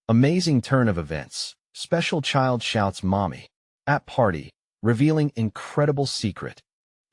Amazing turn of events. Special child shouts mommy. At party, revealing incredible secret.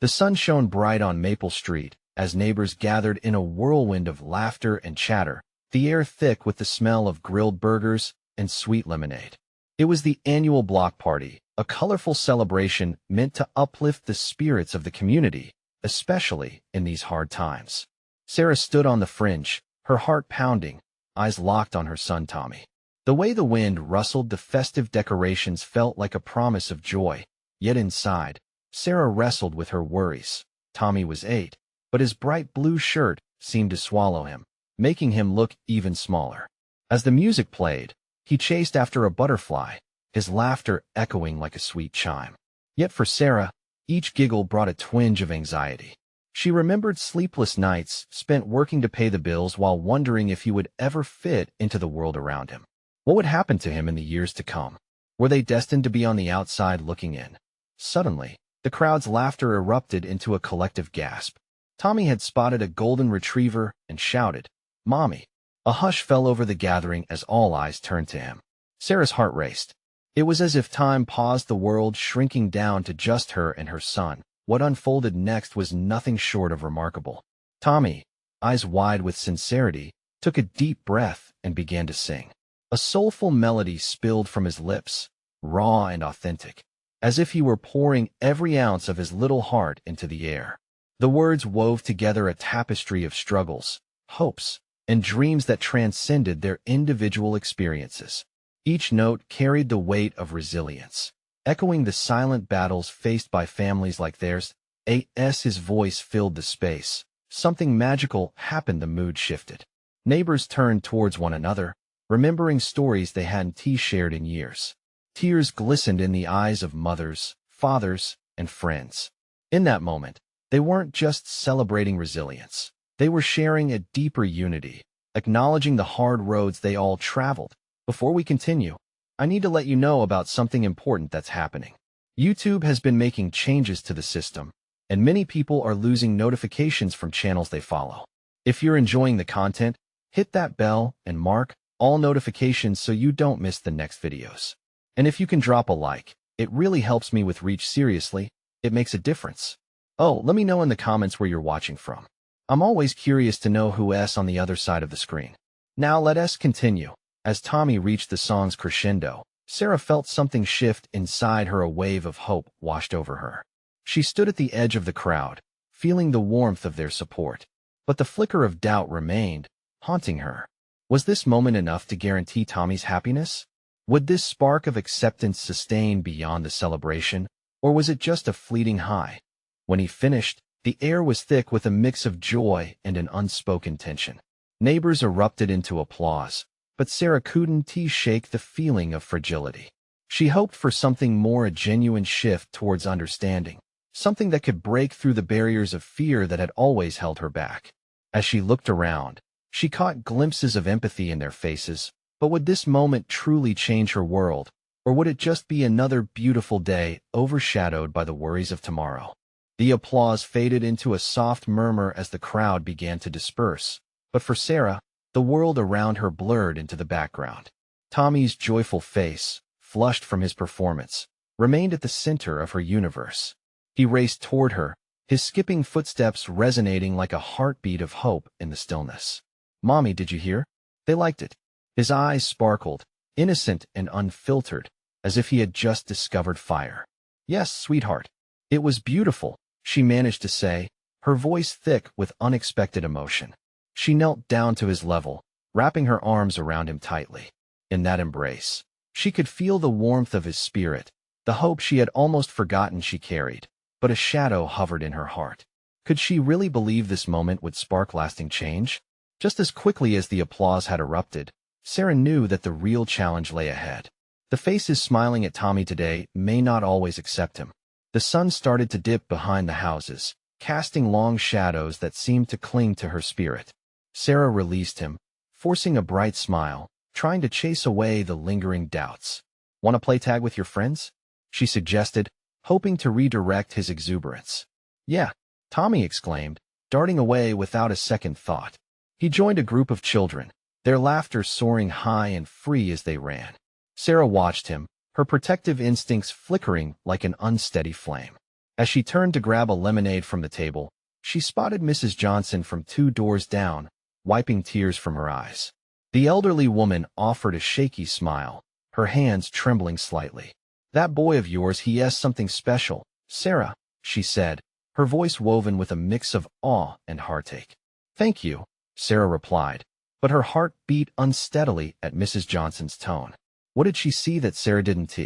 The sun shone bright on Maple Street as neighbors gathered in a whirlwind of laughter and chatter, the air thick with the smell of grilled burgers and sweet lemonade. It was the annual block party, a colorful celebration meant to uplift the spirits of the community, especially in these hard times. Sarah stood on the fringe, her heart pounding, eyes locked on her son Tommy. The way the wind rustled the festive decorations felt like a promise of joy, yet inside, Sarah wrestled with her worries. Tommy was 8, but his bright blue shirt seemed to swallow him, making him look even smaller. As the music played, he chased after a butterfly, his laughter echoing like a sweet chime. Yet for Sarah, each giggle brought a twinge of anxiety. She remembered sleepless nights spent working to pay the bills while wondering if he would ever fit into the world around him. What would happen to him in the years to come? Were they destined to be on the outside looking in? Suddenly, the crowd's laughter erupted into a collective gasp. Tommy had spotted a golden retriever and shouted, "Mommy!" A hush fell over the gathering as all eyes turned to him. Sarah's heart raced. It was as if time paused, the world shrinking down to just her and her son. What unfolded next was nothing short of remarkable. Tommy, eyes wide with sincerity, took a deep breath and began to sing. A soulful melody spilled from his lips, raw and authentic, as if he were pouring every ounce of his little heart into the air. The words wove together a tapestry of struggles, hopes, and dreams that transcended their individual experiences. Each note carried the weight of resilience, echoing the silent battles faced by families like theirs. His voice filled the space. Something magical happened. The mood shifted. Neighbors turned towards one another, remembering stories they hadn't shared in years. Tears glistened in the eyes of mothers, fathers, and friends. In that moment, they weren't just celebrating resilience. They were sharing a deeper unity, acknowledging the hard roads they all traveled. Before we continue, I need to let you know about something important that's happening. YouTube has been making changes to the system, and many people are losing notifications from channels they follow. If you're enjoying the content, hit that bell and mark all notifications so you don't miss the next videos. And if you can drop a like, it really helps me with reach. Seriously, it makes a difference. Oh, let me know in the comments where you're watching from. I'm always curious to know who's on the other side of the screen. Now let us continue. As Tommy reached the song's crescendo, Sarah felt something shift inside her. A wave of hope washed over her. She stood at the edge of the crowd, feeling the warmth of their support. But the flicker of doubt remained, haunting her. Was this moment enough to guarantee Tommy's happiness? Would this spark of acceptance sustain beyond the celebration, or was it just a fleeting high? When he finished, the air was thick with a mix of joy and an unspoken tension. Neighbors erupted into applause, but Sarah couldn't shake the feeling of fragility. She hoped for something more, a genuine shift towards understanding, something that could break through the barriers of fear that had always held her back. As she looked around, she caught glimpses of empathy in their faces. But would this moment truly change her world, or would it just be another beautiful day overshadowed by the worries of tomorrow? The applause faded into a soft murmur as the crowd began to disperse. But for Sarah, the world around her blurred into the background. Tommy's joyful face, flushed from his performance, remained at the center of her universe. He raced toward her, his skipping footsteps resonating like a heartbeat of hope in the stillness. "Mommy, did you hear? They liked it." His eyes sparkled, innocent and unfiltered, as if he had just discovered fire. "Yes, sweetheart. It was beautiful," she managed to say, her voice thick with unexpected emotion. She knelt down to his level, wrapping her arms around him tightly. In that embrace, she could feel the warmth of his spirit, the hope she had almost forgotten she carried. But a shadow hovered in her heart. Could she really believe this moment would spark lasting change? Just as quickly as the applause had erupted, Sarah knew that the real challenge lay ahead. The faces smiling at Tommy today may not always accept him. The sun started to dip behind the houses, casting long shadows that seemed to cling to her spirit. Sarah released him, forcing a bright smile, trying to chase away the lingering doubts. "Want to play tag with your friends?" she suggested, hoping to redirect his exuberance. "Yeah," Tommy exclaimed, darting away without a second thought. He joined a group of children, their laughter soaring high and free as they ran. Sarah watched him, her protective instincts flickering like an unsteady flame. As she turned to grab a lemonade from the table, she spotted Mrs. Johnson from 2 doors down, wiping tears from her eyes. The elderly woman offered a shaky smile, her hands trembling slightly. "That boy of yours, he has something special, Sarah," she said, her voice woven with a mix of awe and heartache. "Thank you," Sarah replied, but her heart beat unsteadily at Mrs. Johnson's tone. What did she see that Sarah didn't?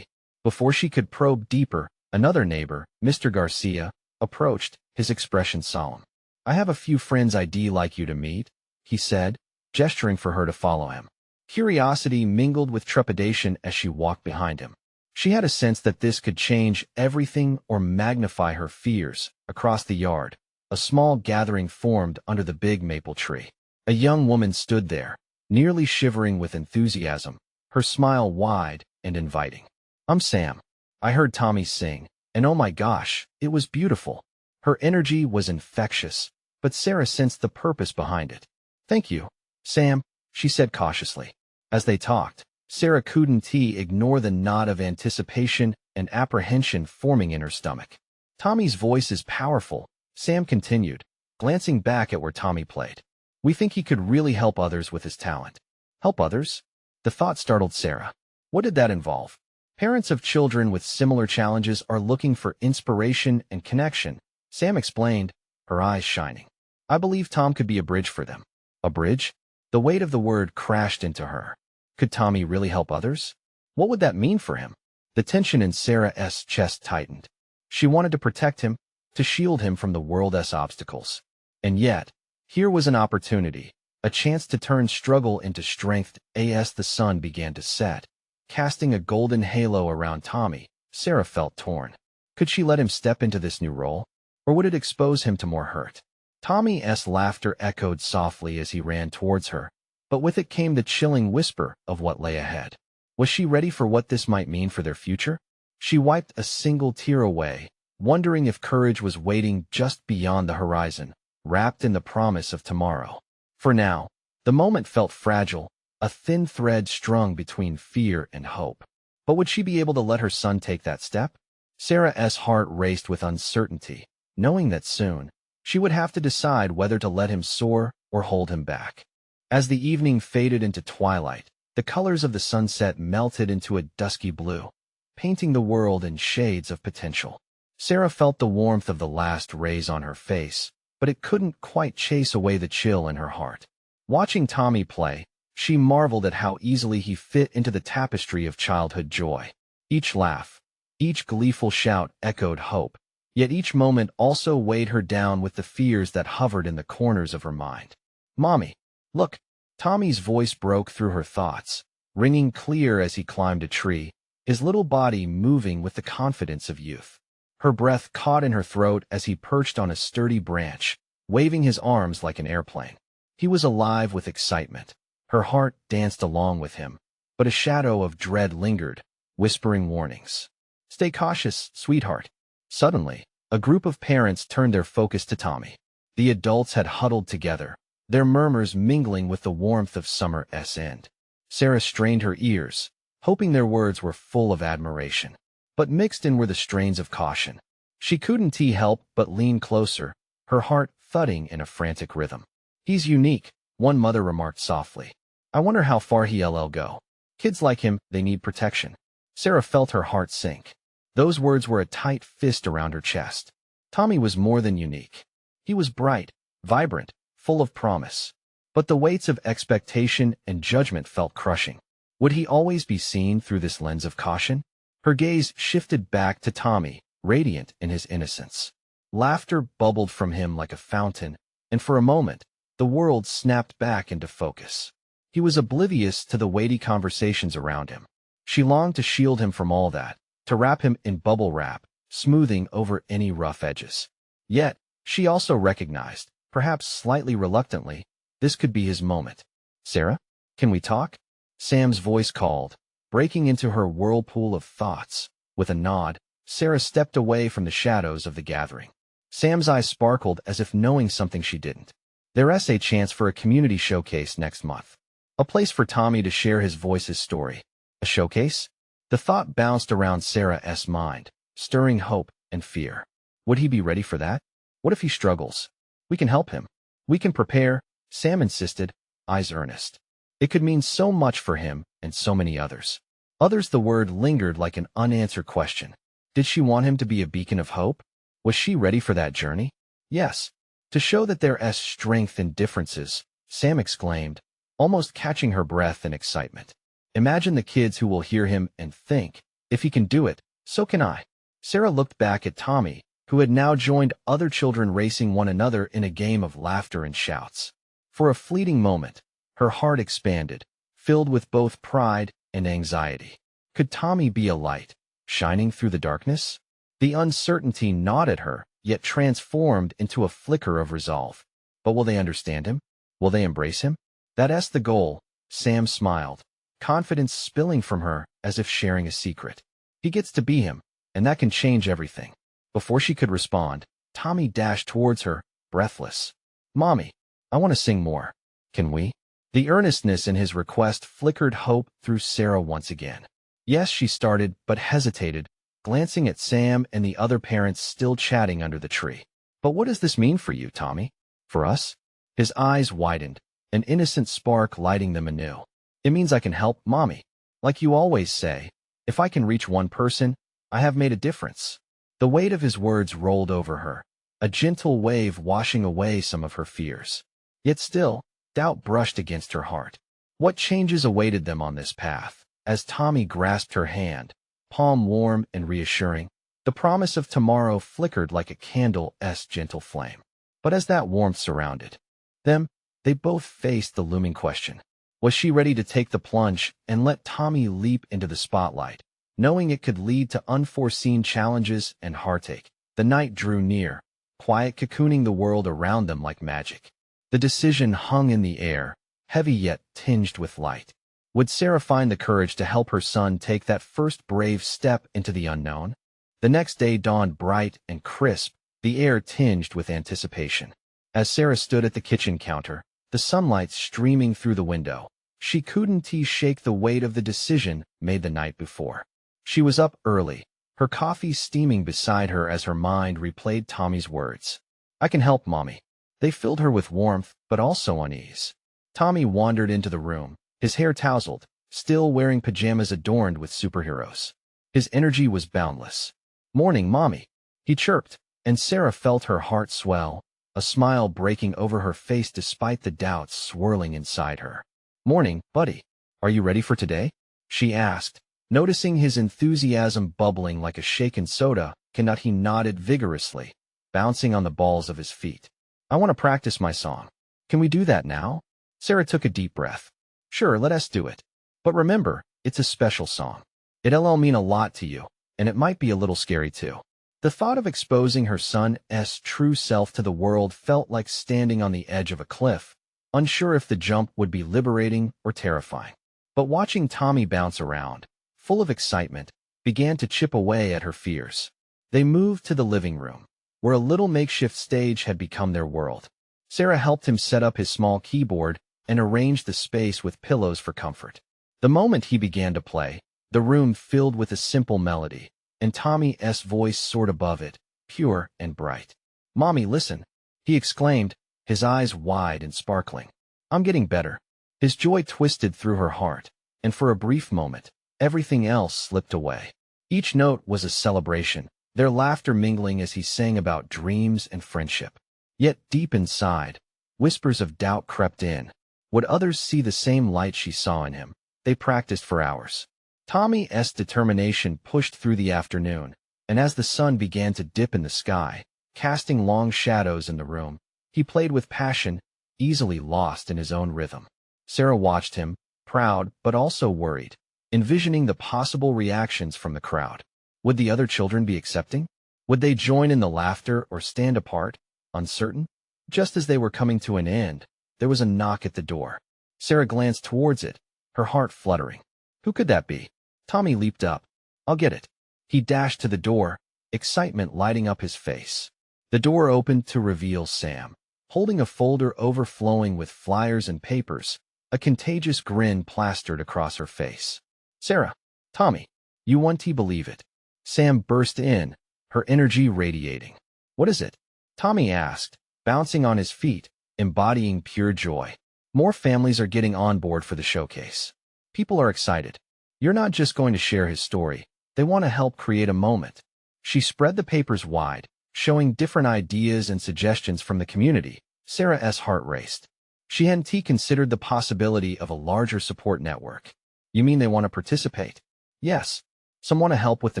Before she could probe deeper, another neighbor, Mr. Garcia, approached, his expression solemn. "I have a few friends I'd like you to meet," he said, gesturing for her to follow him. Curiosity mingled with trepidation as she walked behind him. She had a sense that this could change everything or magnify her fears. Across the yard, a small gathering formed under the big maple tree. A young woman stood there, nearly shivering with enthusiasm, her smile wide and inviting. "I'm Sam. I heard Tommy sing, and oh my gosh, it was beautiful." Her energy was infectious, but Sarah sensed the purpose behind it. "Thank you, Sam," she said cautiously. As they talked, Sarah couldn't ignore the nod of anticipation and apprehension forming in her stomach. "Tommy's voice is powerful," Sam continued, glancing back at where Tommy played. "We think he could really help others with his talent." "Help others?" The thought startled Sarah. What did that involve? Parents of children with similar challenges are looking for inspiration and connection, Sam explained, her eyes shining. "I believe Tom could be a bridge for them." A bridge? The weight of the word crashed into her. Could Tommy really help others? What would that mean for him? The tension in Sarah's chest tightened. She wanted to protect him, to shield him from the world's obstacles. And yet, here was an opportunity, a chance to turn struggle into strength. As the sun began to set, casting a golden halo around Tommy, Sarah felt torn. Could she let him step into this new role, or would it expose him to more hurt? Tommy's laughter echoed softly as he ran towards her, but with it came the chilling whisper of what lay ahead. Was she ready for what this might mean for their future? She wiped a single tear away, wondering if courage was waiting just beyond the horizon, wrapped in the promise of tomorrow. For now, the moment felt fragile, a thin thread strung between fear and hope. But would she be able to let her son take that step? Sarah's heart raced with uncertainty, knowing that soon, she would have to decide whether to let him soar or hold him back. As the evening faded into twilight, the colors of the sunset melted into a dusky blue, painting the world in shades of potential. Sarah felt the warmth of the last rays on her face, but it couldn't quite chase away the chill in her heart. Watching Tommy play, she marveled at how easily he fit into the tapestry of childhood joy. Each laugh, each gleeful shout echoed hope, yet each moment also weighed her down with the fears that hovered in the corners of her mind. "Mommy, look!" Tommy's voice broke through her thoughts, ringing clear as he climbed a tree, his little body moving with the confidence of youth. Her breath caught in her throat as he perched on a sturdy branch, waving his arms like an airplane. He was alive with excitement. Her heart danced along with him, but a shadow of dread lingered, whispering warnings. "Stay cautious, sweetheart." Suddenly, a group of parents turned their focus to Tommy. The adults had huddled together, their murmurs mingling with the warmth of summer's end. Sarah strained her ears, hoping their words were full of admiration, but mixed in were the strains of caution. She couldn't help but lean closer, her heart thudding in a frantic rhythm. "He's unique," one mother remarked softly. "I wonder how far he'll go. Kids like him, they need protection." Sarah felt her heart sink. Those words were a tight fist around her chest. Tommy was more than unique. He was bright, vibrant, full of promise. But the weights of expectation and judgment felt crushing. Would he always be seen through this lens of caution? Her gaze shifted back to Tommy, radiant in his innocence. Laughter bubbled from him like a fountain, and for a moment, the world snapped back into focus. He was oblivious to the weighty conversations around him. She longed to shield him from all that, to wrap him in bubble wrap, smoothing over any rough edges. Yet, she also recognized, perhaps slightly reluctantly, this could be his moment. "Sarah, can we talk?" Sam's voice called, breaking into her whirlpool of thoughts. With a nod, Sarah stepped away from the shadows of the gathering. Sam's eyes sparkled as if knowing something she didn't. "There's a chance for a community showcase next month. A place for Tommy to share his voice's story. A showcase? The thought bounced around Sarah's mind, stirring hope and fear. Would he be ready for that? What if he struggles? We can help him. We can prepare, Sam insisted, eyes earnest. It could mean so much for him and so many others. Others, the word lingered like an unanswered question. Did she want him to be a beacon of hope? Was she ready for that journey? Yes. To show that there's strength in differences, Sam exclaimed, almost catching her breath in excitement. Imagine the kids who will hear him and think, if he can do it, so can I. Sarah looked back at Tommy, who had now joined other children racing one another in a game of laughter and shouts. For a fleeting moment, her heart expanded, filled with both pride and anxiety. Could Tommy be a light, shining through the darkness? The uncertainty gnawed at her, yet transformed into a flicker of resolve. But will they understand him? Will they embrace him? That's the goal, Sam smiled, confidence spilling from her as if sharing a secret. He gets to be him, and that can change everything. Before she could respond, Tommy dashed towards her, breathless. Mommy, I want to sing more. Can we? The earnestness in his request flickered hope through Sarah once again. Yes, she started, but hesitated, glancing at Sam and the other parents still chatting under the tree. But what does this mean for you, Tommy? For us? His eyes widened, an innocent spark lighting them anew. It means I can help, Mommy. Like you always say, if I can reach one person, I have made a difference. The weight of his words rolled over her, a gentle wave washing away some of her fears. Yet still, doubt brushed against her heart. What changes awaited them on this path? As Tommy grasped her hand, palm warm and reassuring, the promise of tomorrow flickered like a candle's gentle flame. But as that warmth surrounded them, they both faced the looming question. Was she ready to take the plunge and let Tommy leap into the spotlight, knowing it could lead to unforeseen challenges and heartache? The night drew near, quiet cocooning the world around them like magic. The decision hung in the air, heavy yet tinged with light. Would Sarah find the courage to help her son take that first brave step into the unknown? The next day dawned bright and crisp, the air tinged with anticipation. As Sarah stood at the kitchen counter, the sunlight streaming through the window, she couldn't shake the weight of the decision made the night before. She was up early, her coffee steaming beside her as her mind replayed Tommy's words. I can help, Mommy. They filled her with warmth, but also unease. Tommy wandered into the room, his hair tousled, still wearing pajamas adorned with superheroes. His energy was boundless. Morning, Mommy, he chirped, and Sarah felt her heart swell, a smile breaking over her face despite the doubts swirling inside her. Morning, buddy. Are you ready for today? She asked, noticing his enthusiasm bubbling like a shaken soda. Cannot he nodded vigorously, bouncing on the balls of his feet. I want to practice my song. Can we do that now? Sarah took a deep breath. Sure, let us do it. But remember, it's a special song. It'll mean a lot to you, and it might be a little scary too. The thought of exposing her son's true self to the world felt like standing on the edge of a cliff, unsure if the jump would be liberating or terrifying. But watching Tommy bounce around, full of excitement, began to chip away at her fears. They moved to the living room, where a little makeshift stage had become their world. Sarah helped him set up his small keyboard and arrange the space with pillows for comfort. The moment he began to play, the room filled with a simple melody, and Tommy's voice soared above it, pure and bright. Mommy, listen, he exclaimed, his eyes wide and sparkling. I'm getting better. His joy twisted through her heart, and for a brief moment, everything else slipped away. Each note was a celebration, their laughter mingling as he sang about dreams and friendship. Yet deep inside, whispers of doubt crept in. Would others see the same light she saw in him? They practiced for hours. Tommy's determination pushed through the afternoon, and as the sun began to dip in the sky, casting long shadows in the room, he played with passion, easily lost in his own rhythm. Sarah watched him, proud but also worried, envisioning the possible reactions from the crowd. Would the other children be accepting? Would they join in the laughter or stand apart, uncertain? Just as they were coming to an end, there was a knock at the door. Sarah glanced towards it, her heart fluttering. Who could that be? Tommy leaped up. I'll get it. He dashed to the door, excitement lighting up his face. The door opened to reveal Sam, holding a folder overflowing with flyers and papers, a contagious grin plastered across her face. "Sarah, Tommy, you won't believe it." Sam burst in, her energy radiating. "What is it?" Tommy asked, bouncing on his feet, embodying pure joy. "More families are getting on board for the showcase. People are excited. You're not just going to share his story. They want to help create a moment." She spread the papers wide, showing different ideas and suggestions from the community. Sarah's heart raced. She hadn't considered the possibility of a larger support network. "You mean they want to participate?" "Yes. Some want to help with the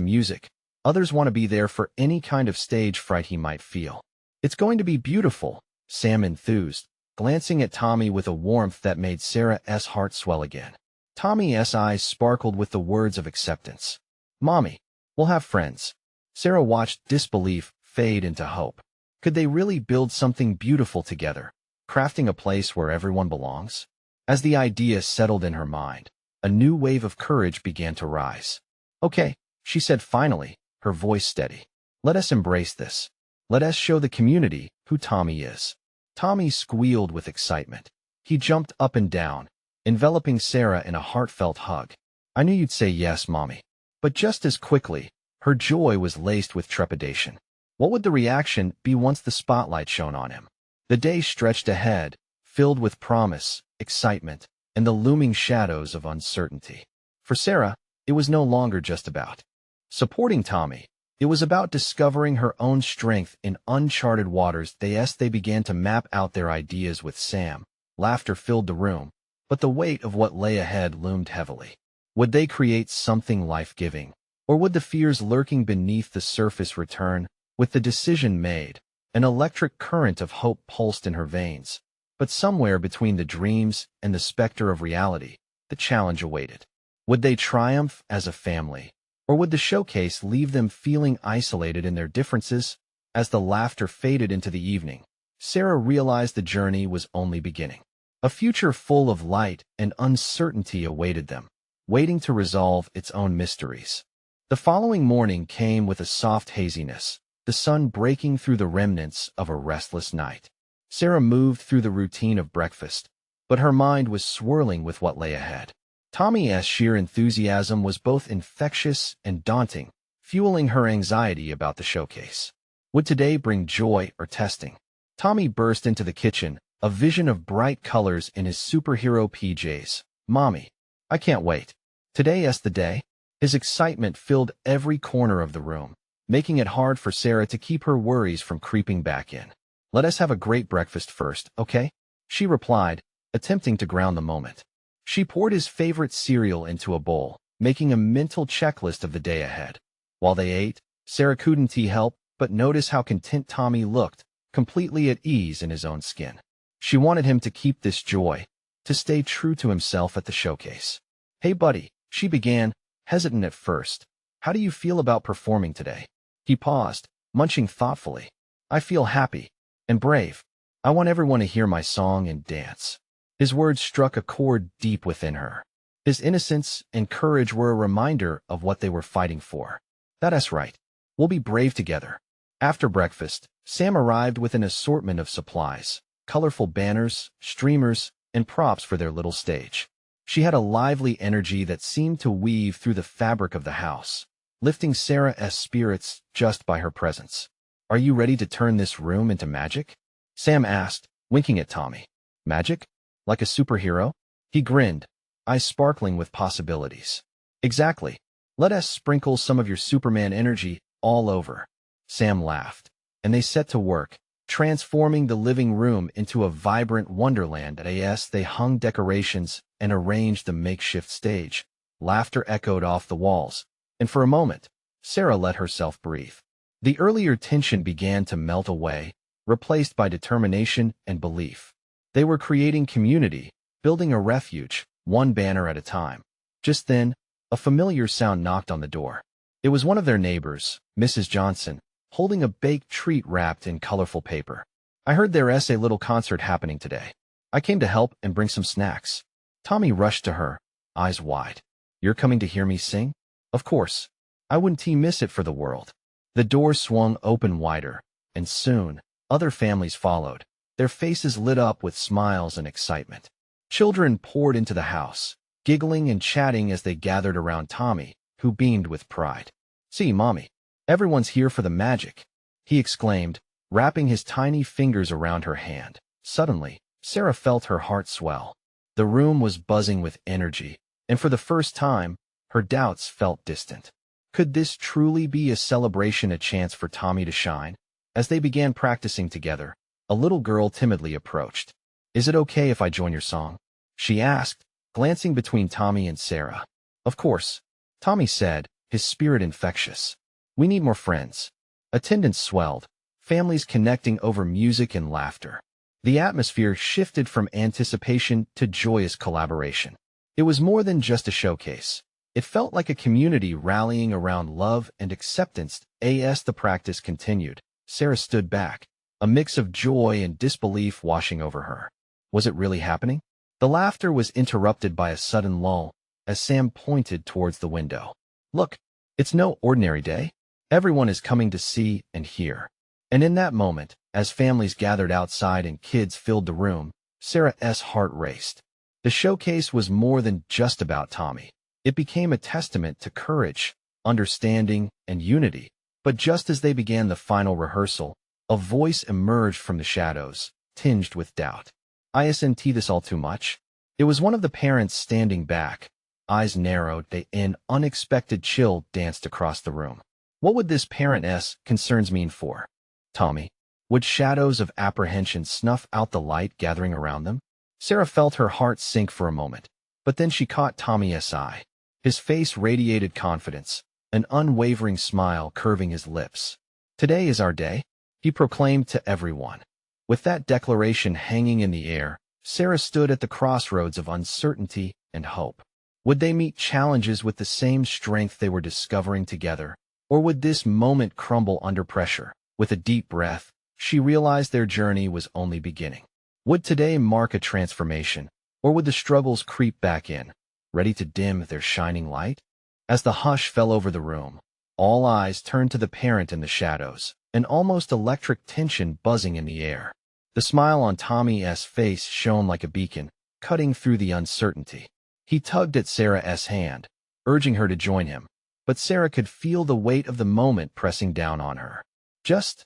music. Others want to be there for any kind of stage fright he might feel." "It's going to be beautiful," Sam enthused, glancing at Tommy with a warmth that made Sarah's heart swell again. Tommy's eyes sparkled with the words of acceptance. "Mommy, we'll have friends." Sarah watched disbelief fade into hope. Could they really build something beautiful together, crafting a place where everyone belongs? As the idea settled in her mind, a new wave of courage began to rise. "Okay," she said finally, her voice steady. "Let us embrace this. Let us show the community who Tommy is." Tommy squealed with excitement. He jumped up and down, enveloping Sarah in a heartfelt hug. "I knew you'd say yes, Mommy." But just as quickly, her joy was laced with trepidation. What would the reaction be once the spotlight shone on him? The day stretched ahead, filled with promise, excitement, and the looming shadows of uncertainty. For Sarah, it was no longer just about supporting Tommy. It was about discovering her own strength in uncharted waters. They began to map out their ideas with Sam. Laughter filled the room, but the weight of what lay ahead loomed heavily. Would they create something life-giving? Or would the fears lurking beneath the surface return? With the decision made, an electric current of hope pulsed in her veins. But somewhere between the dreams and the specter of reality, the challenge awaited. Would they triumph as a family? Or would the showcase leave them feeling isolated in their differences? As the laughter faded into the evening, Sarah realized the journey was only beginning. A future full of light and uncertainty awaited them, waiting to resolve its own mysteries. The following morning came with a soft haziness, the sun breaking through the remnants of a restless night. Sarah moved through the routine of breakfast, but her mind was swirling with what lay ahead. Tommy's sheer enthusiasm was both infectious and daunting, fueling her anxiety about the showcase. Would today bring joy or testing? Tommy burst into the kitchen, a vision of bright colors in his superhero PJs. "Mommy, I can't wait. Today's the day." His excitement filled every corner of the room, making it hard for Sarah to keep her worries from creeping back in. "Let us have a great breakfast first, okay?" she replied, attempting to ground the moment. She poured his favorite cereal into a bowl, making a mental checklist of the day ahead. While they ate, Sarah couldn't help but notice how content Tommy looked, completely at ease in his own skin. She wanted him to keep this joy, to stay true to himself at the showcase. "Hey buddy," she began, hesitant at first. "How do you feel about performing today?" He paused, munching thoughtfully. "I feel happy and brave. I want everyone to hear my song and dance." His words struck a chord deep within her. His innocence and courage were a reminder of what they were fighting for. "That's right. We'll be brave together." After breakfast, Sam arrived with an assortment of supplies, colorful banners, streamers, and props for their little stage. She had a lively energy that seemed to weave through the fabric of the house, lifting Sarah's spirits just by her presence. "Are you ready to turn this room into magic?" Sam asked, winking at Tommy. "Magic? Like a superhero?" He grinned, eyes sparkling with possibilities. "Exactly. Let us sprinkle some of your Superman energy all over." Sam laughed, and they set to work, transforming the living room into a vibrant wonderland. As they hung decorations and arranged the makeshift stage, laughter echoed off the walls, and for a moment, Sarah let herself breathe. The earlier tension began to melt away, replaced by determination and belief. They were creating community, building a refuge, one banner at a time. Just then, a familiar sound knocked on the door. It was one of their neighbors, Mrs. Johnson, holding a baked treat wrapped in colorful paper. "I heard there's a little concert happening today. I came to help and bring some snacks." Tommy rushed to her, eyes wide. "You're coming to hear me sing?" "Of course. I wouldn't miss it for the world." The door swung open wider, and soon, other families followed, their faces lit up with smiles and excitement. Children poured into the house, giggling and chatting as they gathered around Tommy, who beamed with pride. "See, Mommy, everyone's here for the magic," he exclaimed, wrapping his tiny fingers around her hand. Suddenly, Sarah felt her heart swell. The room was buzzing with energy, and for the first time, her doubts felt distant. Could this truly be a celebration, a chance for Tommy to shine? As they began practicing together, a little girl timidly approached. "Is it okay if I join your song?" she asked, glancing between Tommy and Sarah. "Of course," Tommy said, his spirit infectious. "We need more friends." Attendance swelled, families connecting over music and laughter. The atmosphere shifted from anticipation to joyous collaboration. It was more than just a showcase. It felt like a community rallying around love and acceptance. As the practice continued, Sarah stood back, a mix of joy and disbelief washing over her. Was it really happening? The laughter was interrupted by a sudden lull, as Sam pointed towards the window. "Look, it's no ordinary day. Everyone is coming to see and hear." And in that moment, as families gathered outside and kids filled the room, Sarah's heart raced. The showcase was more than just about Tommy. It became a testament to courage, understanding, and unity. But just as they began the final rehearsal, a voice emerged from the shadows, tinged with doubt. "Isn't this all too much?" It was one of the parents standing back. Eyes narrowed, an unexpected chill danced across the room. What would this parent's concerns mean for Tommy? Would shadows of apprehension snuff out the light gathering around them? Sarah felt her heart sink for a moment, but then she caught Tommy's eye. His face radiated confidence, an unwavering smile curving his lips. "Today is our day," he proclaimed to everyone. With that declaration hanging in the air, Sarah stood at the crossroads of uncertainty and hope. Would they meet challenges with the same strength they were discovering together, or would this moment crumble under pressure? With a deep breath, she realized their journey was only beginning. Would today mark a transformation, or would the struggles creep back in, ready to dim their shining light? As the hush fell over the room, all eyes turned to the parent in the shadows, an almost electric tension buzzing in the air. The smile on Tommy's face shone like a beacon, cutting through the uncertainty. He tugged at Sarah's hand, urging her to join him, but Sarah could feel the weight of the moment pressing down on her. Just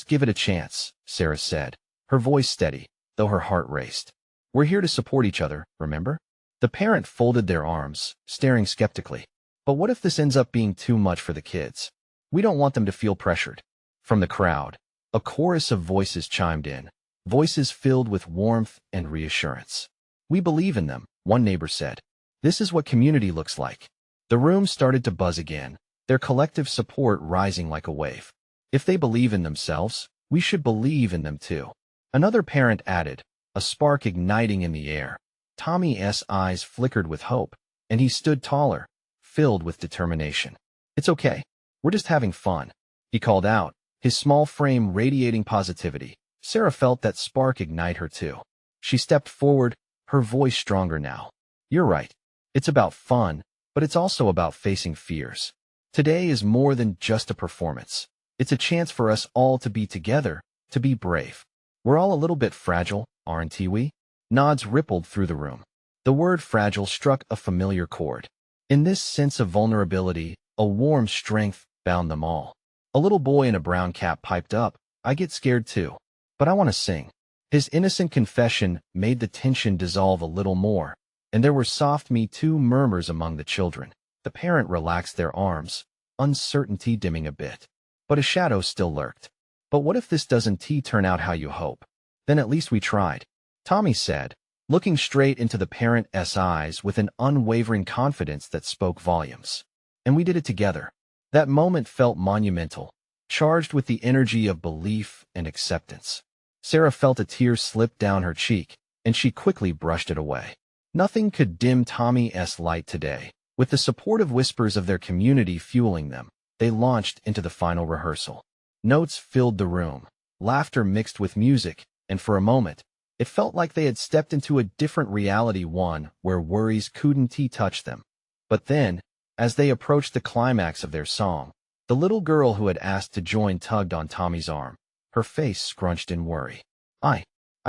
give it a chance," Sarah said, her voice steady, though her heart raced. "We're here to support each other, remember?" The parent folded their arms, staring skeptically. "But what if this ends up being too much for the kids? We don't want them to feel pressured." From the crowd, a chorus of voices chimed in, voices filled with warmth and reassurance. "We believe in them," one neighbor said. "This is what community looks like." The room started to buzz again, their collective support rising like a wave. "If they believe in themselves, we should believe in them too." Another parent added, a spark igniting in the air. Tommy's eyes flickered with hope, and he stood taller, filled with determination. "It's okay. We're just having fun," he called out, his small frame radiating positivity. Sarah felt that spark ignite her too. She stepped forward, her voice stronger now. "You're right. It's about fun, but it's also about facing fears. Today is more than just a performance. It's a chance for us all to be together, to be brave. We're all a little bit fragile, aren't we?" Nods rippled through the room. The word fragile struck a familiar chord. In this sense of vulnerability, a warm strength bound them all. A little boy in a brown cap piped up, "I get scared too, but I want to sing." His innocent confession made the tension dissolve a little more, and there were soft "me too" murmurs among the children. The parent relaxed their arms, uncertainty dimming a bit. But a shadow still lurked. "But what if this doesn't turn out how you hope? Then at least we tried," Tommy said, looking straight into the parent's eyes with an unwavering confidence that spoke volumes. "And we did it together." That moment felt monumental, charged with the energy of belief and acceptance. Sarah felt a tear slip down her cheek, and she quickly brushed it away. Nothing could dim Tommy's light today. With the supportive whispers of their community fueling them, they launched into the final rehearsal. Notes filled the room, laughter mixed with music, and for a moment, it felt like they had stepped into a different reality, one where worries couldn't touch them. But then, as they approached the climax of their song, the little girl who had asked to join tugged on Tommy's arm, her face scrunched in worry. I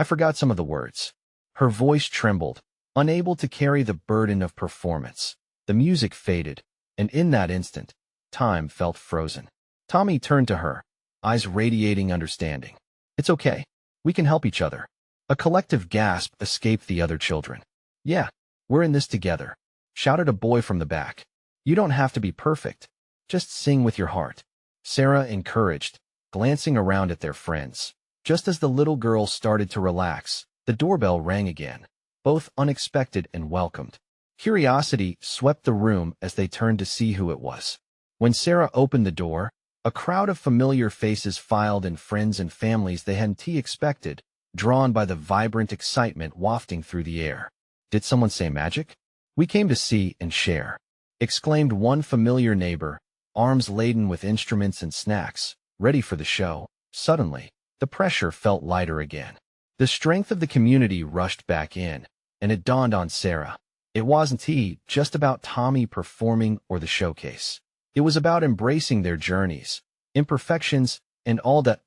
forgot some of the words." Her voice trembled, unable to carry the burden of performance. The music faded, and in that instant, time felt frozen. Tommy turned to her, eyes radiating understanding. "It's okay. We can help each other." A collective gasp escaped the other children. "Yeah, we're in this together," shouted a boy from the back. "You don't have to be perfect. Just sing with your heart," Sarah encouraged, glancing around at their friends. Just as the little girl started to relax, the doorbell rang again, both unexpected and welcomed. Curiosity swept the room as they turned to see who it was. When Sarah opened the door, a crowd of familiar faces filed in, friends and families they hadn't expected, drawn by the vibrant excitement wafting through the air. "Did someone say magic?" "We came to see and share," exclaimed one familiar neighbor, arms laden with instruments and snacks, ready for the show. Suddenly, the pressure felt lighter again. The strength of the community rushed back in, and it dawned on Sarah. It wasn't just about Tommy performing or the showcase. It was about embracing their journeys, imperfections, and all that.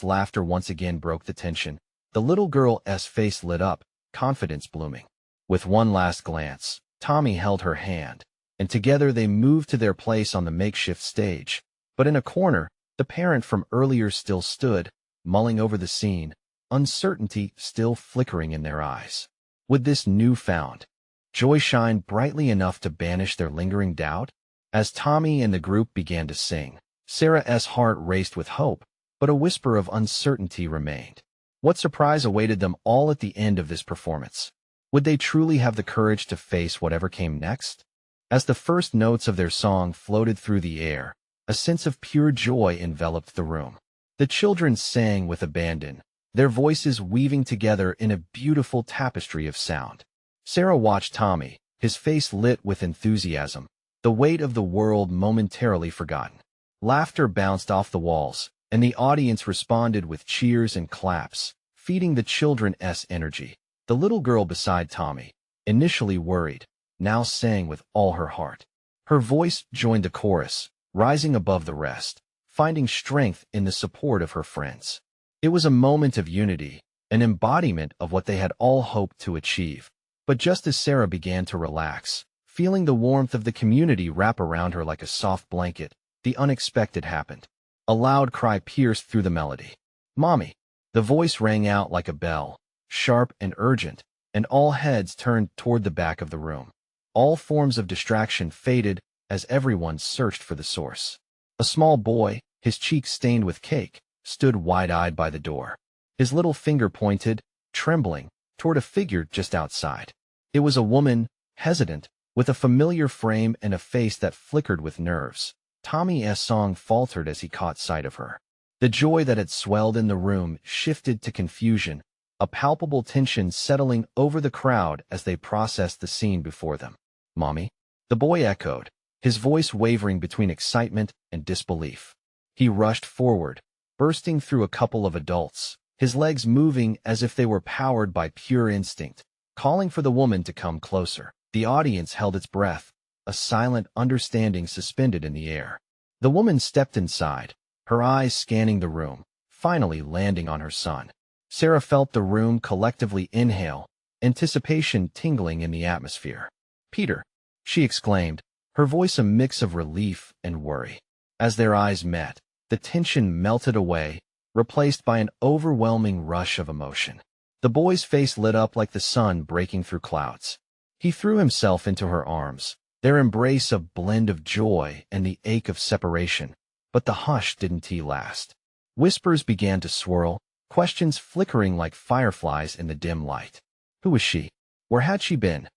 Laughter once again broke the tension. The little girl's face lit up, confidence blooming. With one last glance, Tommy held her hand, and together they moved to their place on the makeshift stage. But in a corner, the parent from earlier still stood, mulling over the scene, uncertainty still flickering in their eyes. Would this newfound joy shine brightly enough to banish their lingering doubt? As Tommy and the group began to sing, Sarah's heart raced with hope, but a whisper of uncertainty remained. What surprise awaited them all at the end of this performance? Would they truly have the courage to face whatever came next? As the first notes of their song floated through the air, a sense of pure joy enveloped the room. The children sang with abandon, their voices weaving together in a beautiful tapestry of sound. Sarah watched Tommy, his face lit with enthusiasm, the weight of the world momentarily forgotten. Laughter bounced off the walls, and the audience responded with cheers and claps, feeding the children's energy. The little girl beside Tommy, initially worried, now sang with all her heart. Her voice joined the chorus, rising above the rest, finding strength in the support of her friends. It was a moment of unity, an embodiment of what they had all hoped to achieve. But just as Sarah began to relax, feeling the warmth of the community wrap around her like a soft blanket, the unexpected happened. A loud cry pierced through the melody. "Mommy!" The voice rang out like a bell, sharp and urgent, and all heads turned toward the back of the room. All forms of distraction faded as everyone searched for the source. A small boy, his cheeks stained with cake, stood wide-eyed by the door. His little finger pointed, trembling, toward a figure just outside. It was a woman, hesitant, with a familiar frame and a face that flickered with nerves. Tommy's song faltered as he caught sight of her. The joy that had swelled in the room shifted to confusion, a palpable tension settling over the crowd as they processed the scene before them. "Mommy?" the boy echoed, his voice wavering between excitement and disbelief. He rushed forward, bursting through a couple of adults, his legs moving as if they were powered by pure instinct, calling for the woman to come closer. The audience held its breath, a silent understanding suspended in the air. The woman stepped inside, her eyes scanning the room, finally landing on her son. Sarah felt the room collectively inhale, anticipation tingling in the atmosphere. "Peter!" she exclaimed, her voice a mix of relief and worry. As their eyes met, the tension melted away, replaced by an overwhelming rush of emotion. The boy's face lit up like the sun breaking through clouds. He threw himself into her arms, their embrace a blend of joy and the ache of separation. But the hush didn't last. Whispers began to swirl, questions flickering like fireflies in the dim light. Who was she? Where had she been?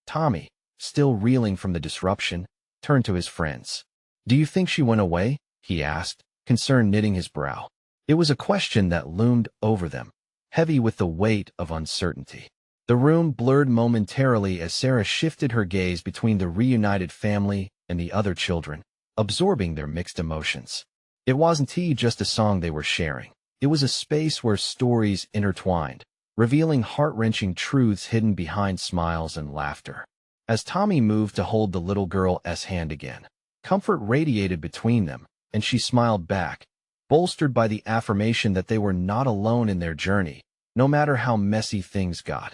Tommy, still reeling from the disruption, turned to his friends. "Do you think she went away?" he asked, concern knitting his brow. It was a question that loomed over them, heavy with the weight of uncertainty. The room blurred momentarily as Sarah shifted her gaze between the reunited family and the other children, absorbing their mixed emotions. It wasn't just a song they were sharing. It was a space where stories intertwined, revealing heart-wrenching truths hidden behind smiles and laughter. As Tommy moved to hold the little girl's hand again, comfort radiated between them, and she smiled back, bolstered by the affirmation that they were not alone in their journey, no matter how messy things got.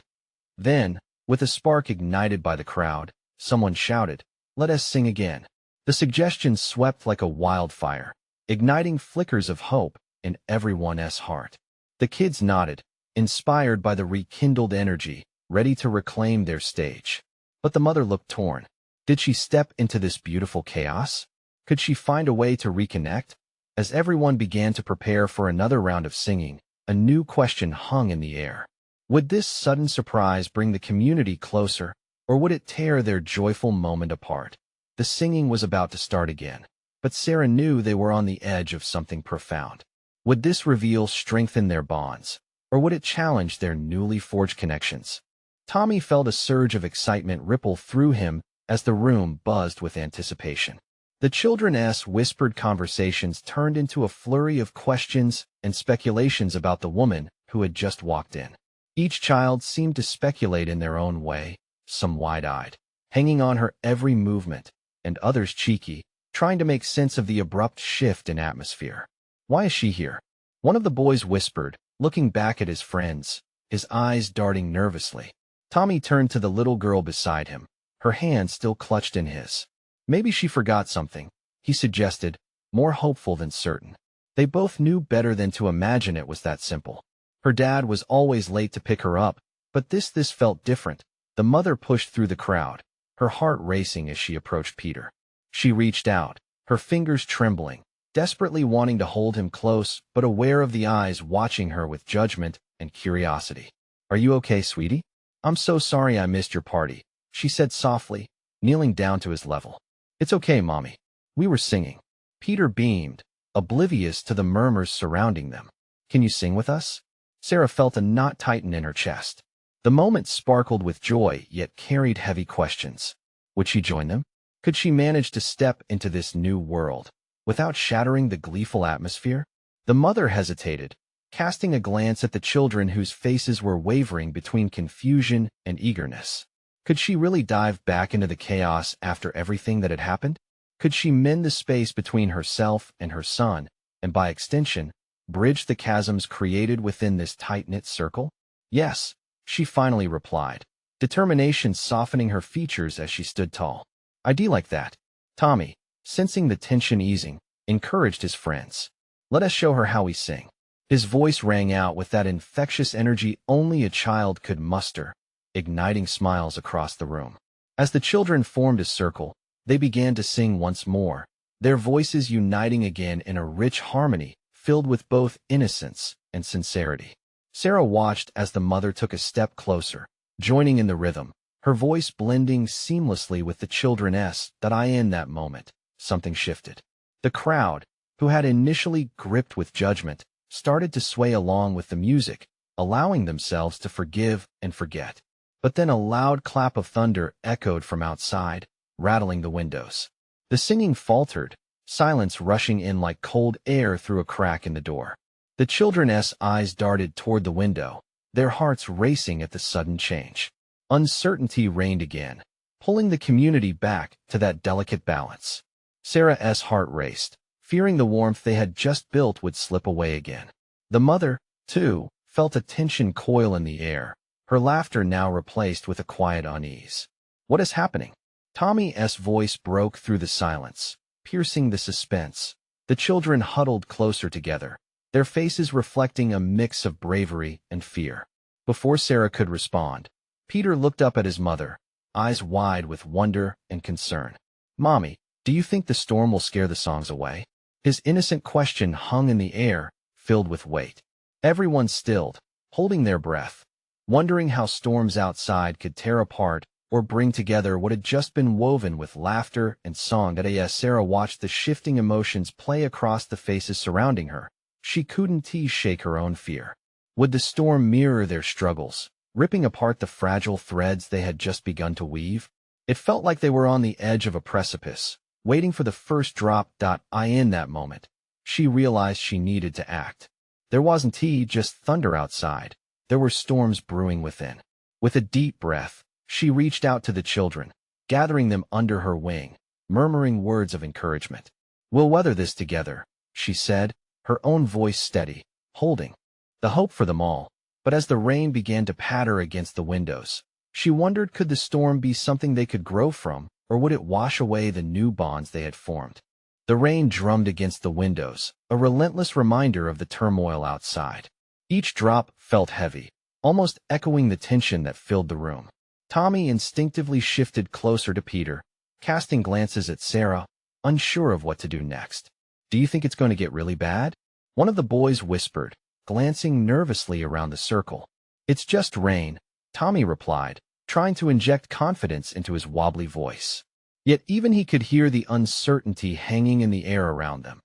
Then, With a spark ignited by the crowd, someone shouted, "Let us sing again." The suggestion swept like a wildfire, igniting flickers of hope in everyone's heart. The kids nodded, inspired by the rekindled energy, ready to reclaim their stage. But the mother looked torn. Did she step into this beautiful chaos? Could she find a way to reconnect? As everyone began to prepare for another round of singing, a new question hung in the air. Would this sudden surprise bring the community closer, or would it tear their joyful moment apart? The singing was about to start again, but Sarah knew they were on the edge of something profound. Would this reveal strengthen their bonds, or would it challenge their newly forged connections? Tommy felt a surge of excitement ripple through him as the room buzzed with anticipation. The children's whispered conversations turned into a flurry of questions and speculations about the woman who had just walked in. Each child seemed to speculate in their own way, some wide-eyed, hanging on her every movement, and others cheeky, trying to make sense of the abrupt shift in atmosphere. "Why is she here?" one of the boys whispered, looking back at his friends, his eyes darting nervously. Tommy turned to the little girl beside him, her hand still clutched in his. "Maybe she forgot something," he suggested, more hopeful than certain. They both knew better than to imagine it was that simple. Her dad was always late to pick her up, but this felt different. The mother pushed through the crowd, her heart racing as she approached Peter. She reached out, her fingers trembling, desperately wanting to hold him close, but aware of the eyes watching her with judgment and curiosity. "Are you okay, sweetie?" "I'm so sorry I missed your party," she said softly, kneeling down to his level. "It's okay, Mommy. We were singing." Peter beamed, oblivious to the murmurs surrounding them. "Can you sing with us?" Sarah felt a knot tighten in her chest. The moment sparkled with joy, yet carried heavy questions. Would she join them? Could she manage to step into this new world without shattering the gleeful atmosphere? The mother hesitated, casting a glance at the children whose faces were wavering between confusion and eagerness. Could she really dive back into the chaos after everything that had happened? Could she mend the space between herself and her son, and by extension, bridge the chasms created within this tight-knit circle? "Yes," she finally replied, determination softening her features as she stood tall. "I do like that." Tommy, sensing the tension easing, encouraged his friends. "Let us show her how we sing." His voice rang out with that infectious energy only a child could muster, igniting smiles across the room. As the children formed a circle, they began to sing once more, their voices uniting again in a rich harmony filled with both innocence and sincerity. Sarah watched as the mother took a step closer, joining in the rhythm, her voice blending seamlessly with the children's. In that moment, something shifted. The crowd, who had initially gripped with judgment, started to sway along with the music, allowing themselves to forgive and forget. But then a loud clap of thunder echoed from outside, rattling the windows. The singing faltered, silence rushing in like cold air through a crack in the door. The children's eyes darted toward the window, their hearts racing at the sudden change. Uncertainty reigned again, pulling the community back to that delicate balance. Sarah's heart raced, fearing the warmth they had just built would slip away again. The mother, too, felt a tension coil in the air, her laughter now replaced with a quiet unease. "What is happening?" Tommy's voice broke through the silence, piercing the suspense. The children huddled closer together, their faces reflecting a mix of bravery and fear. Before Sarah could respond, Peter looked up at his mother, eyes wide with wonder and concern. "Mommy, do you think the storm will scare the songs away?" His innocent question hung in the air, filled with weight. Everyone stilled, holding their breath, wondering how storms outside could tear apart or bring together what had just been woven with laughter and song. As Sarah watched the shifting emotions play across the faces surrounding her, she couldn't shake her own fear. Would the storm mirror their struggles, ripping apart the fragile threads they had just begun to weave? It felt like they were on the edge of a precipice, waiting for the first drop. In that moment, she realized she needed to act. There wasn't just thunder outside. There were storms brewing within. With a deep breath, she reached out to the children, gathering them under her wing, murmuring words of encouragement. "We'll weather this together," she said, her own voice steady, holding the hope for them all. But as the rain began to patter against the windows, She wondered, could the storm be something they could grow from, or would it wash away the new bonds they had formed? The rain drummed against the windows, a relentless reminder of the turmoil outside. Each drop felt heavy, almost echoing the tension that filled the room. Tommy instinctively shifted closer to Peter, casting glances at Sarah, unsure of what to do next. "Do you think it's going to get really bad?" one of the boys whispered, glancing nervously around the circle. "It's just rain," Tommy replied, trying to inject confidence into his wobbly voice. Yet even he could hear the uncertainty hanging in the air around them.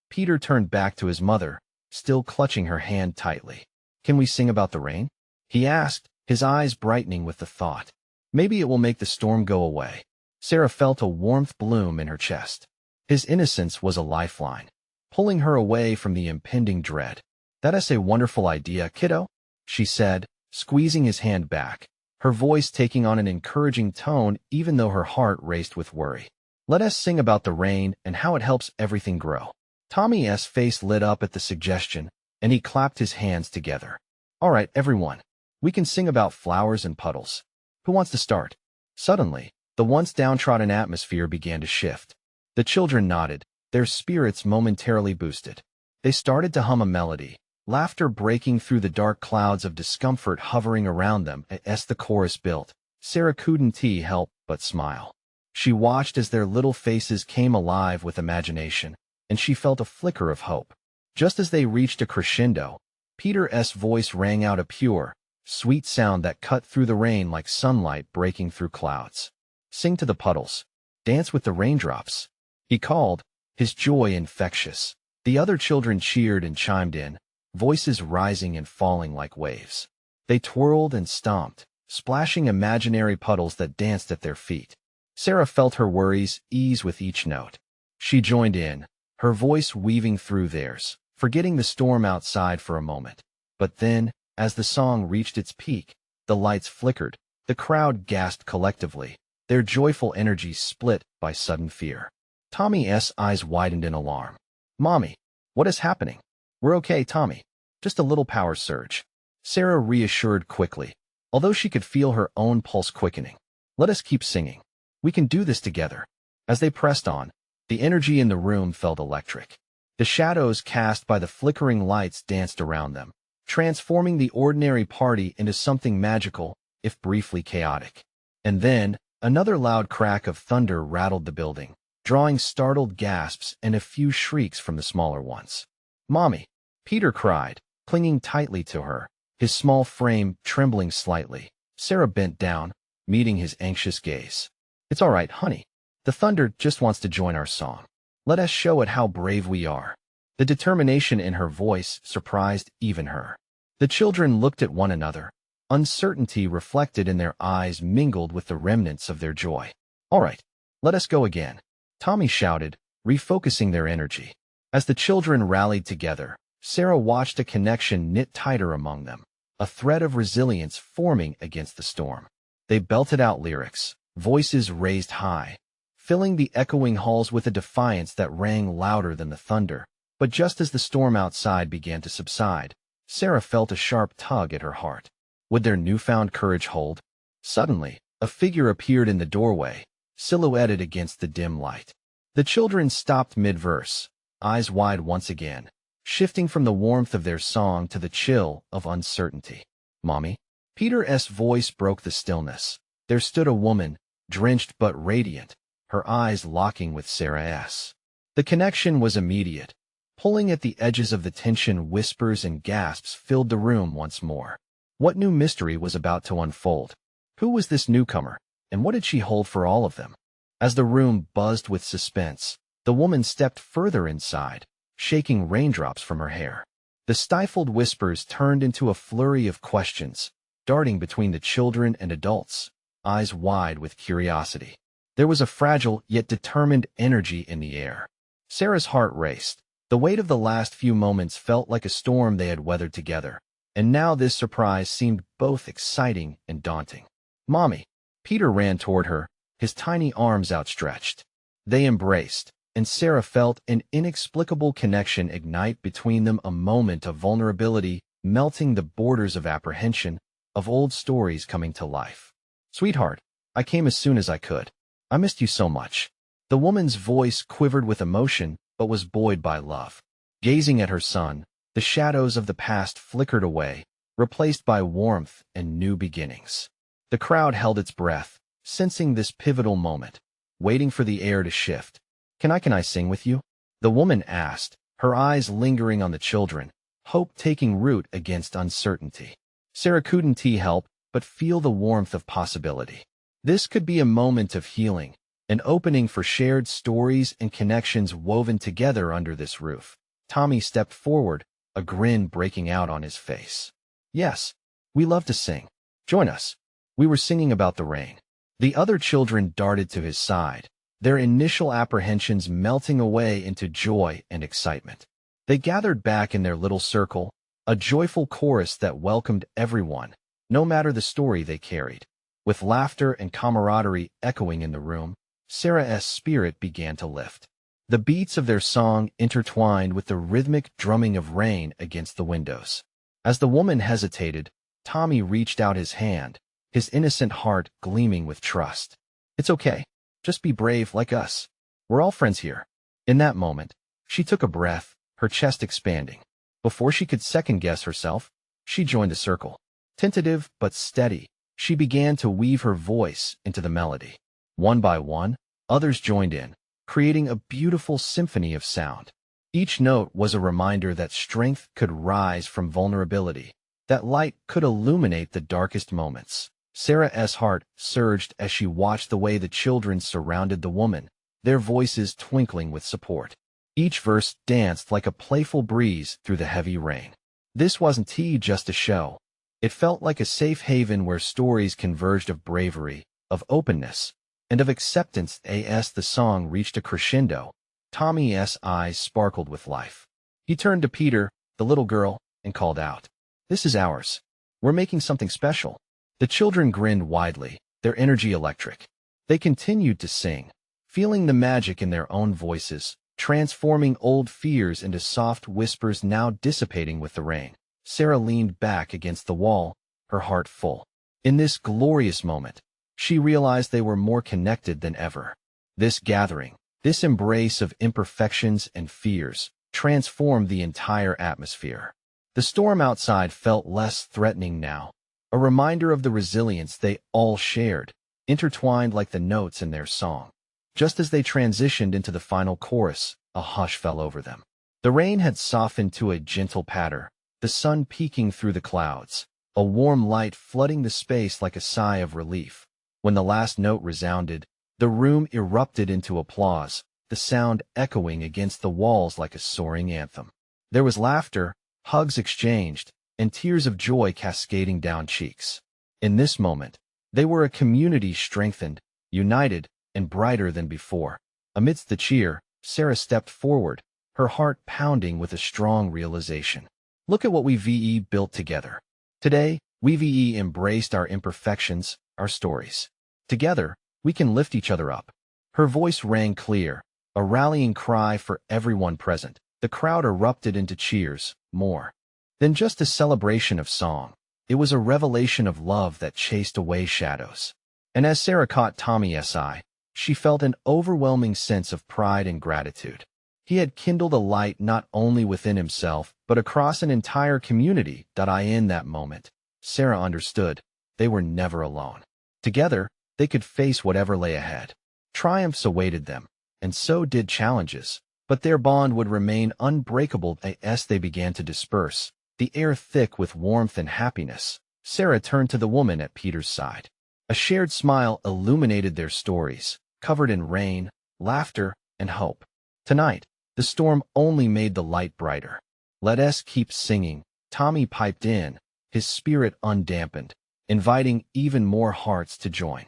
Peter turned back to his mother, still clutching her hand tightly. "Can we sing about the rain?" he asked, his eyes brightening with the thought. Maybe it will make the storm go away. Sarah felt a warmth bloom in her chest. His innocence was a lifeline, pulling her away from the impending dread. "That's a wonderful idea, kiddo," she said, squeezing his hand back, her voice taking on an encouraging tone even though her heart raced with worry. "Let us sing about the rain and how it helps everything grow." Tommy's face lit up at the suggestion, and he clapped his hands together. "All right, everyone. We can sing about flowers and puddles. Who wants to start?" Suddenly, the once downtrodden atmosphere began to shift. The children nodded, their spirits momentarily boosted. They started to hum a melody, laughter breaking through the dark clouds of discomfort hovering around them as the chorus built. Sarah couldn't help but smile. She watched as their little faces came alive with imagination, and she felt a flicker of hope. Just as they reached a crescendo, Peter's voice rang out, a pure, sweet sound that cut through the rain like sunlight breaking through clouds. "Sing to the puddles. Dance with the raindrops," he called, his joy infectious. The other children cheered and chimed in, voices rising and falling like waves. They twirled and stomped, splashing imaginary puddles that danced at their feet. Sarah felt her worries ease with each note. She joined in, her voice weaving through theirs, forgetting the storm outside for a moment. But then, as the song reached its peak, the lights flickered, the crowd gasped collectively, their joyful energy split by sudden fear. Tommy's eyes widened in alarm. "Mommy, what is happening?" "We're okay, Tommy. Just a little power surge," Sarah reassured quickly, although she could feel her own pulse quickening. "Let us keep singing. We can do this together." As they pressed on, the energy in the room felt electric. The shadows cast by the flickering lights danced around them, transforming the ordinary party into something magical, if briefly chaotic. And then, another loud crack of thunder rattled the building, drawing startled gasps and a few shrieks from the smaller ones. "Mommy!" Peter cried, clinging tightly to her, his small frame trembling slightly. Sarah bent down, meeting his anxious gaze. "It's all right, honey. The thunder just wants to join our song. Let us show it how brave we are." The determination in her voice surprised even her. The children looked at one another. Uncertainty reflected in their eyes mingled with the remnants of their joy. "All right, let us go again," Tommy shouted, refocusing their energy. As the children rallied together, Sarah watched a connection knit tighter among them, a thread of resilience forming against the storm. They belted out lyrics, voices raised high, filling the echoing halls with a defiance that rang louder than the thunder. But just as the storm outside began to subside, Sarah felt a sharp tug at her heart. Would their newfound courage hold? Suddenly, a figure appeared in the doorway, silhouetted against the dim light. The children stopped mid-verse, eyes wide once again, shifting from the warmth of their song to the chill of uncertainty. "Mommy?" Peter's voice broke the stillness. There stood a woman, drenched but radiant, her eyes locking with Sarah's. The connection was immediate. Pulling at the edges of the tension, whispers and gasps filled the room once more. What new mystery was about to unfold? Who was this newcomer, and what did she hold for all of them? As the room buzzed with suspense, the woman stepped further inside, shaking raindrops from her hair. The stifled whispers turned into a flurry of questions, darting between the children and adults, eyes wide with curiosity. There was a fragile yet determined energy in the air. Sarah's heart raced. The weight of the last few moments felt like a storm they had weathered together, and now this surprise seemed both exciting and daunting. "Mommy!" Peter ran toward her, his tiny arms outstretched. They embraced, and Sarah felt an inexplicable connection ignite between them, a moment of vulnerability melting the borders of apprehension, of old stories coming to life. Sweetheart, I came as soon as I could. I missed you so much. The woman's voice quivered with emotion, but was buoyed by love. Gazing at her son, the shadows of the past flickered away, replaced by warmth and new beginnings. The crowd held its breath, sensing this pivotal moment, waiting for the air to shift. Can I sing with you? The woman asked, her eyes lingering on the children, hope taking root against uncertainty. Sarah couldn't help but feel the warmth of possibility. This could be a moment of healing, an opening for shared stories and connections woven together under this roof. Tommy stepped forward, a grin breaking out on his face. Yes, we love to sing. Join us. We were singing about the rain. The other children darted to his side, their initial apprehensions melting away into joy and excitement. They gathered back in their little circle, a joyful chorus that welcomed everyone, no matter the story they carried. With laughter and camaraderie echoing in the room, Sarah's spirit began to lift. The beats of their song intertwined with the rhythmic drumming of rain against the windows. As the woman hesitated, Tommy reached out his hand, his innocent heart gleaming with trust. It's okay. Just be brave like us. We're all friends here. In that moment, she took a breath, her chest expanding. Before she could second-guess herself, she joined the circle. Tentative but steady, she began to weave her voice into the melody. One by one, others joined in, creating a beautiful symphony of sound. Each note was a reminder that strength could rise from vulnerability, that light could illuminate the darkest moments. Sarah's heart surged as she watched the way the children surrounded the woman, their voices twinkling with support. Each verse danced like a playful breeze through the heavy rain. This wasn't just a show. It felt like a safe haven where stories converged of bravery, of openness, and of acceptance. As the song reached a crescendo, Tommy's eyes sparkled with life. He turned to Peter, the little girl, and called out, "This is ours. We're making something special." The children grinned widely, their energy electric. They continued to sing, feeling the magic in their own voices, transforming old fears into soft whispers now dissipating with the rain. Sarah leaned back against the wall, her heart full. In this glorious moment, she realized they were more connected than ever. This gathering, this embrace of imperfections and fears, transformed the entire atmosphere. The storm outside felt less threatening now, a reminder of the resilience they all shared, intertwined like the notes in their song. Just as they transitioned into the final chorus, a hush fell over them. The rain had softened to a gentle patter, the sun peeking through the clouds, a warm light flooding the space like a sigh of relief. When the last note resounded, the room erupted into applause, the sound echoing against the walls like a soaring anthem. There was laughter, hugs exchanged, and tears of joy cascading down cheeks. In this moment, they were a community strengthened, united, and brighter than before. Amidst the cheer, Sarah stepped forward, her heart pounding with a strong realization. Look at what we've built together. Today, we've embraced our imperfections, our stories. Together, we can lift each other up. Her voice rang clear, a rallying cry for everyone present. The crowd erupted into cheers, more than just a celebration of song. It was a revelation of love that chased away shadows. And as Sarah caught Tommy's eye, she felt an overwhelming sense of pride and gratitude. He had kindled a light not only within himself, but across an entire community. In that moment, Sarah understood they were never alone. Together, they could face whatever lay ahead. Triumphs awaited them, and so did challenges, but their bond would remain unbreakable. As they began to disperse, the air thick with warmth and happiness, Sarah turned to the woman at Peter's side. A shared smile illuminated their stories, covered in rain, laughter, and hope. Tonight, the storm only made the light brighter. Let us keep singing, Tommy piped in, his spirit undampened, inviting even more hearts to join.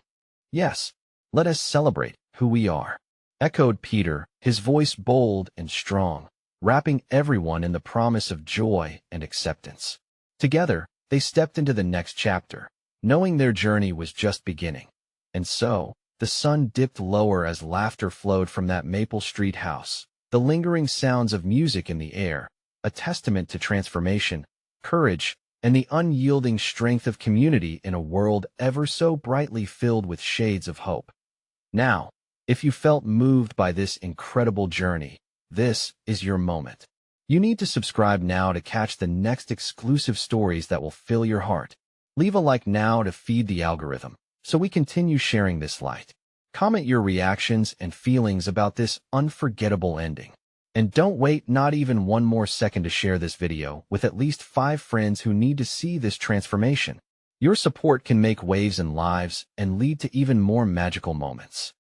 Yes, let us celebrate who we are, echoed Peter, his voice bold and strong, wrapping everyone in the promise of joy and acceptance. Together, they stepped into the next chapter, knowing their journey was just beginning. And so, the sun dipped lower as laughter flowed from that Maple Street house, the lingering sounds of music in the air, a testament to transformation, courage, and the unyielding strength of community in a world ever so brightly filled with shades of hope. Now, if you felt moved by this incredible journey, this is your moment. You need to subscribe now to catch the next exclusive stories that will fill your heart. Leave a like now to feed the algorithm, so we continue sharing this light. Comment your reactions and feelings about this unforgettable ending. And don't wait not even one more second to share this video with at least 5 friends who need to see this transformation. Your support can make waves in lives and lead to even more magical moments.